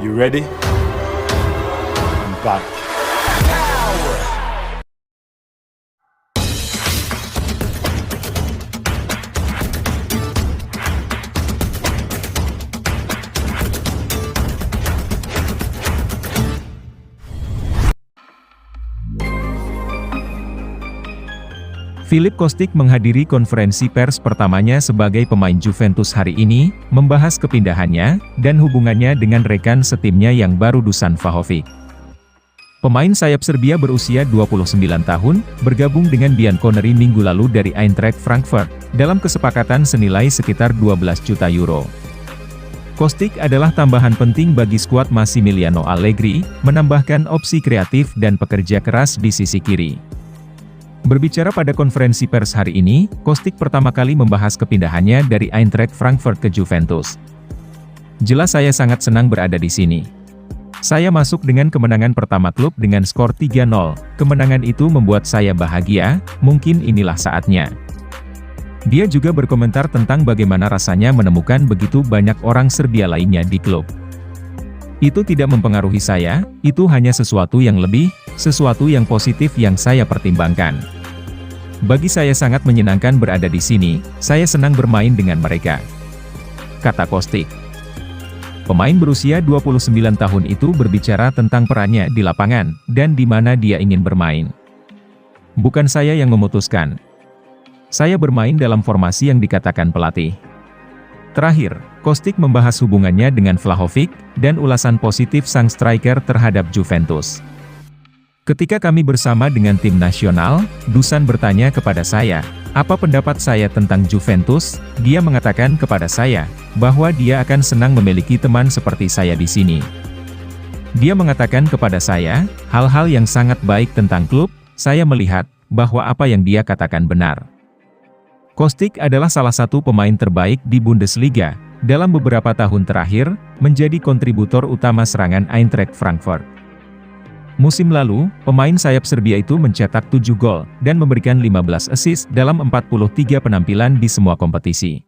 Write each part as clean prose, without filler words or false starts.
You ready? I'm back. Filip Kostic menghadiri konferensi pers pertamanya sebagai pemain Juventus hari ini, membahas kepindahannya, dan hubungannya dengan rekan setimnya yang baru Dusan Vlahovic. Pemain sayap Serbia berusia 29 tahun, bergabung dengan Bianconeri minggu lalu dari Eintracht Frankfurt, dalam kesepakatan senilai sekitar 12 juta euro. Kostic adalah tambahan penting bagi skuad Massimiliano Allegri, menambahkan opsi kreatif dan pekerja keras di sisi kiri. Berbicara pada konferensi pers hari ini, Kostic pertama kali membahas kepindahannya dari Eintracht Frankfurt ke Juventus. Jelas saya sangat senang berada di sini. Saya masuk dengan kemenangan pertama klub dengan skor 3-0, kemenangan itu membuat saya bahagia, mungkin inilah saatnya. Dia juga berkomentar tentang bagaimana rasanya menemukan begitu banyak orang Serbia lainnya di klub. Itu tidak mempengaruhi saya, itu hanya sesuatu yang lebih, sesuatu yang positif yang saya pertimbangkan. Bagi saya sangat menyenangkan berada di sini, saya senang bermain dengan mereka, kata Kostic. Pemain berusia 29 tahun itu berbicara tentang perannya di lapangan, dan di mana dia ingin bermain. Bukan saya yang memutuskan. Saya bermain dalam formasi yang dikatakan pelatih. Terakhir, Kostic membahas hubungannya dengan Vlahovic, dan ulasan positif sang striker terhadap Juventus. Ketika kami bersama dengan tim nasional, Dusan bertanya kepada saya, apa pendapat saya tentang Juventus? Dia mengatakan kepada saya, bahwa dia akan senang memiliki teman seperti saya di sini. Dia mengatakan kepada saya, hal-hal yang sangat baik tentang klub, saya melihat, bahwa apa yang dia katakan benar. Kostic adalah salah satu pemain terbaik di Bundesliga, dalam beberapa tahun terakhir, menjadi kontributor utama serangan Eintracht Frankfurt. Musim lalu, pemain sayap Serbia itu mencetak 7 gol, dan memberikan 15 assist dalam 43 penampilan di semua kompetisi.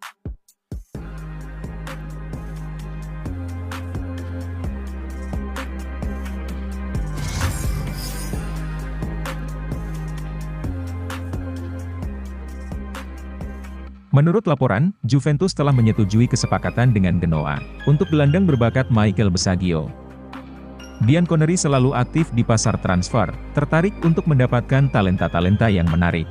Menurut laporan, Juventus telah menyetujui kesepakatan dengan Genoa, untuk gelandang berbakat Michael Basaggio. Bianconeri selalu aktif di pasar transfer, tertarik untuk mendapatkan talenta-talenta yang menarik.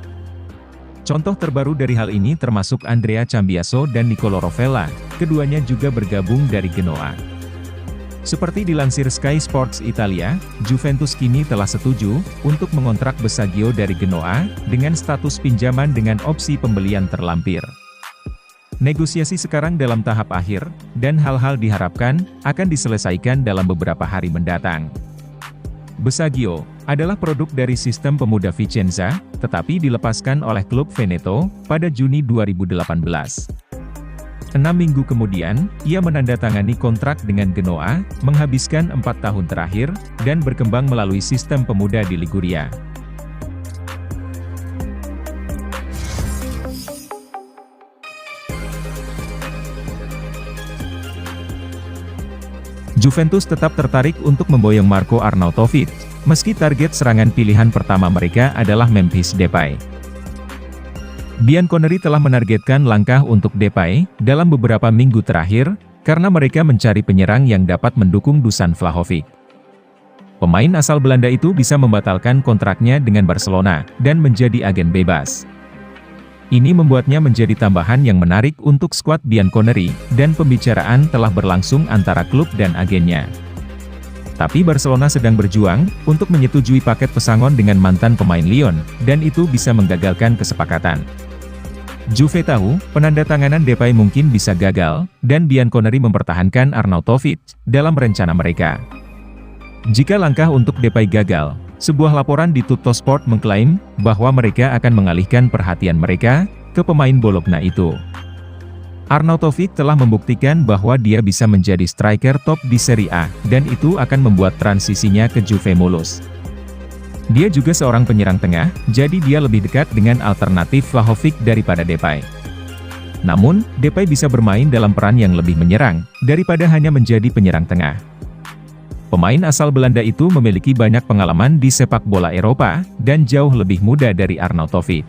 Contoh terbaru dari hal ini termasuk Andrea Cambiaso dan Nicolo Rovella, keduanya juga bergabung dari Genoa. Seperti dilansir Sky Sports Italia, Juventus kini telah setuju untuk mengontrak Basaggio dari Genoa, dengan status pinjaman dengan opsi pembelian terlampir. Negosiasi sekarang dalam tahap akhir, dan hal-hal diharapkan akan diselesaikan dalam beberapa hari mendatang. Basaggio adalah produk dari sistem pemuda Vicenza, tetapi dilepaskan oleh klub Veneto pada Juni 2018. 6 minggu kemudian, ia menandatangani kontrak dengan Genoa, menghabiskan 4 tahun terakhir, dan berkembang melalui sistem pemuda di Liguria. Juventus tetap tertarik untuk memboyong Marko Arnautovic, meski target serangan pilihan pertama mereka adalah Memphis Depay. Bianconeri telah menargetkan langkah untuk Depay dalam beberapa minggu terakhir, karena mereka mencari penyerang yang dapat mendukung Dusan Vlahovic. Pemain asal Belanda itu bisa membatalkan kontraknya dengan Barcelona, dan menjadi agen bebas. Ini membuatnya menjadi tambahan yang menarik untuk skuad Bianconeri, dan pembicaraan telah berlangsung antara klub dan agennya. Tapi Barcelona sedang berjuang untuk menyetujui paket pesangon dengan mantan pemain Lyon, dan itu bisa menggagalkan kesepakatan. Juve tahu, penandatanganan Depay mungkin bisa gagal, dan Bianconeri mempertahankan Arnautovic dalam rencana mereka. Jika langkah untuk Depay gagal, sebuah laporan di Tuttosport mengklaim bahwa mereka akan mengalihkan perhatian mereka ke pemain Bologna itu. Arnautovic telah membuktikan bahwa dia bisa menjadi striker top di Serie A, dan itu akan membuat transisinya ke Juve mulus. Dia juga seorang penyerang tengah, jadi dia lebih dekat dengan alternatif Vlahovic daripada Depay. Namun, Depay bisa bermain dalam peran yang lebih menyerang, daripada hanya menjadi penyerang tengah. Pemain asal Belanda itu memiliki banyak pengalaman di sepak bola Eropa, dan jauh lebih muda dari Arnautovic.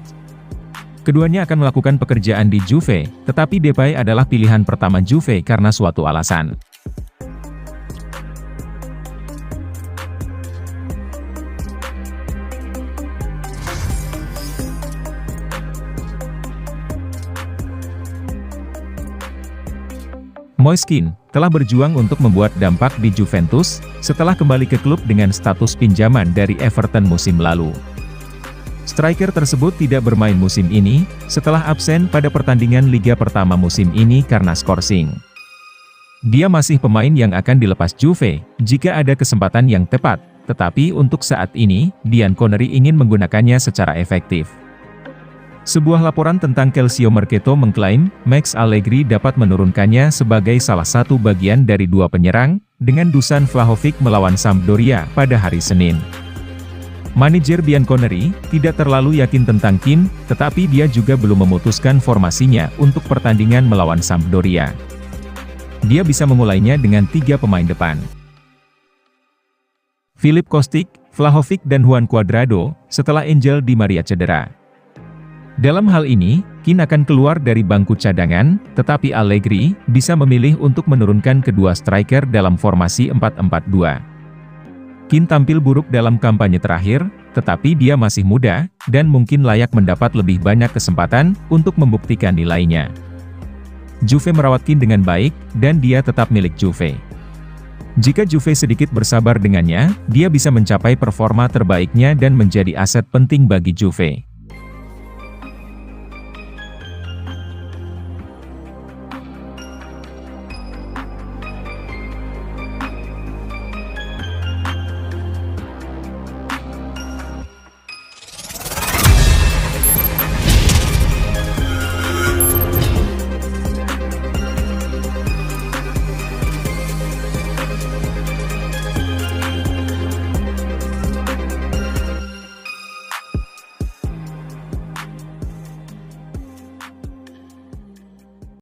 Keduanya akan melakukan pekerjaan di Juve, tetapi Depay adalah pilihan pertama Juve karena suatu alasan. Moise Kean telah berjuang untuk membuat dampak di Juventus, setelah kembali ke klub dengan status pinjaman dari Everton musim lalu. Striker tersebut tidak bermain musim ini, setelah absen pada pertandingan Liga pertama musim ini karena skorsing. Dia masih pemain yang akan dilepas Juve, jika ada kesempatan yang tepat, tetapi untuk saat ini, Dian Connery ingin menggunakannya secara efektif. Sebuah laporan tentang Calcio Mercato mengklaim, Max Allegri dapat menurunkannya sebagai salah satu bagian dari dua penyerang, dengan Dusan Vlahovic melawan Sampdoria pada hari Senin. Manajer Dian Connery tidak terlalu yakin tentang Kean, tetapi dia juga belum memutuskan formasinya untuk pertandingan melawan Sampdoria. Dia bisa memulainya dengan 3 pemain depan. Filip Kostic, Vlahovic dan Juan Cuadrado, setelah Angel Di Maria cedera. Dalam hal ini, Kean akan keluar dari bangku cadangan, tetapi Allegri bisa memilih untuk menurunkan kedua striker dalam formasi 4-4-2. Kean tampil buruk dalam kampanye terakhir, tetapi dia masih muda, dan mungkin layak mendapat lebih banyak kesempatan untuk membuktikan nilainya. Juve merawat Kean dengan baik, dan dia tetap milik Juve. Jika Juve sedikit bersabar dengannya, dia bisa mencapai performa terbaiknya dan menjadi aset penting bagi Juve.